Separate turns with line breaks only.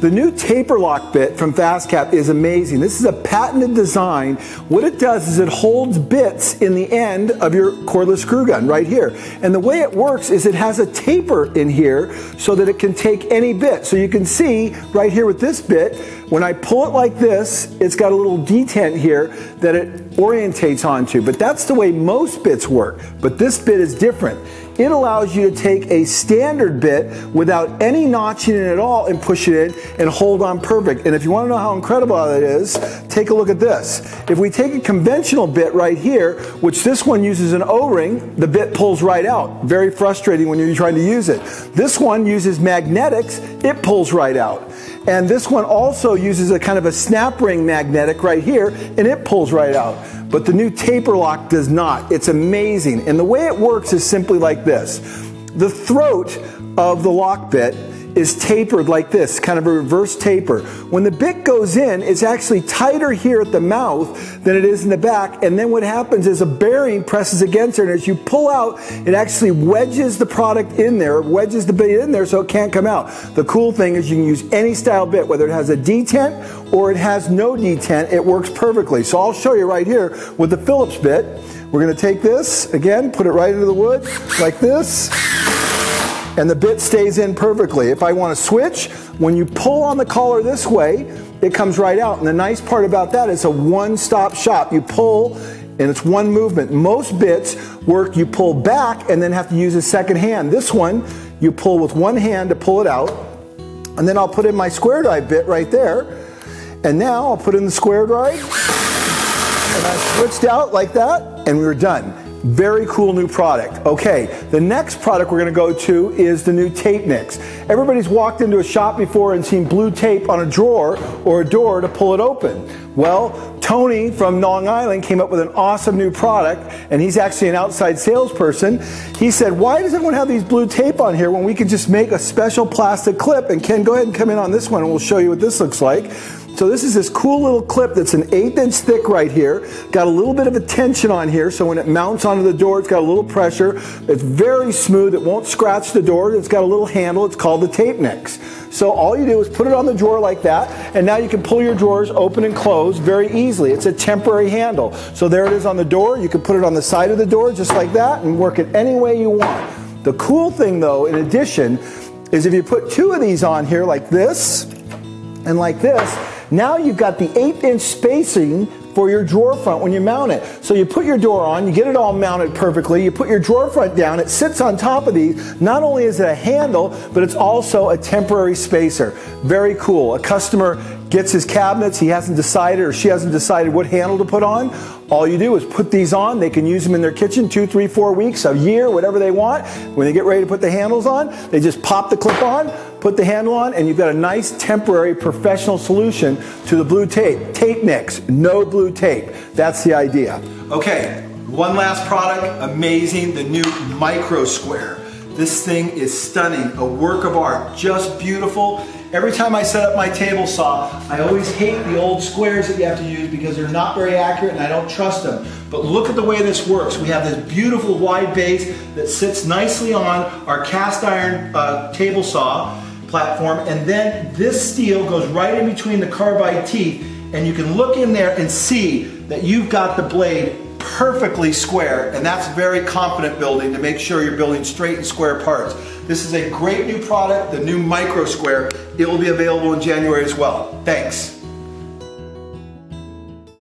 The new TaperLock bit from FastCap is amazing. This is a patented design. What it does is it holds bits in the end of your cordless screw gun right here. And the way it works is it has a taper in here so that it can take any bit. So you can see right here with this bit, when I pull it like this, it's got a little detent here that it orientates onto. But that's the way most bits work. But this bit is different. It allows you to take a standard bit without any notching in it at all and push it in and hold on perfect. And if you want to know how incredible that is, take a look at this. If we take a conventional bit right here, which this one uses an O-ring, the bit pulls right out. Very frustrating when you're trying to use it. This one uses magnetics, it pulls right out. And this one also uses a kind of a snap ring magnetic right here, and it pulls right out. But the new TaperLock does not. It's amazing. And the way it works is simply like this. The throat of the lock bit is tapered like this, kind of a reverse taper. When the bit goes in, it's actually tighter here at the mouth than it is in the back, and then what happens is a bearing presses against it, and as you pull out, it actually wedges the product in there, wedges the bit in there so it can't come out. The cool thing is you can use any style bit, whether it has a detent or it has no detent, it works perfectly. So I'll show you right here with the Phillips bit. We're going to take this, again, put it right into the wood, like this, and the bit stays in perfectly. If I want to switch, when you pull on the collar this way, it comes right out. And the nice part about that is a one-stop shop. You pull, and it's one movement. Most bits work, you pull back and then have to use a second hand. This one, you pull with one hand to pull it out, and then I'll put in my square drive bit right there, and now I'll put in the square drive, and I switched out like that, and we're done. Very cool new product. Okay, the next product we're going to go to is the new tape mix. Everybody's walked into a shop before and seen blue tape on a drawer or a door to pull it open. Well, Tony from Long Island came up with an awesome new product, and he's actually an outside salesperson. He said, why does everyone have these blue tape on here when we can just make a special plastic clip? And Ken, go ahead and come in on this one and we'll show you what this looks like. So this is this cool little clip that's an 1/8 inch thick right here. Got a little bit of a tension on here, so when it mounts onto the door, it's got a little pressure. It's very smooth, it won't scratch the door. It's got a little handle, it's called the tape mix. So all you do is put it on the drawer like that, and now you can pull your drawers open and close very easily. It's a temporary handle. So there it is on the door. You can put it on the side of the door just like that and work it any way you want. The cool thing though, in addition, is if you put two of these on here like this and like this, now you've got the 1/8 inch spacing for your drawer front when you mount it. So you put your door on, you get it all mounted perfectly, you put your drawer front down, it sits on top of these. Not only is it a handle, but it's also a temporary spacer. Very cool. A customer gets his cabinets, he hasn't decided or she hasn't decided what handle to put on. All you do is put these on. They can use them in their kitchen 2, 3, 4 weeks, a year, whatever they want. When they get ready to put the handles on, they just pop the clip on, put the handle on, and you've got a nice temporary professional solution to the blue tape. Tape mix, no blue tape. That's the idea. Okay, one last product, amazing, the new Micro Square. This thing is stunning, a work of art, just beautiful. Every time I set up my table saw, I always hate the old squares that you have to use because they're not very accurate and I don't trust them. But look at the way this works. We have this beautiful wide base that sits nicely on our cast iron table saw platform, and then this steel goes right in between the carbide teeth, and you can look in there and see that you've got the blade perfectly square, and that's very confident building to make sure you're building straight and square parts. This is a great new product, the new Micro Square. It will be available in January as well. Thanks.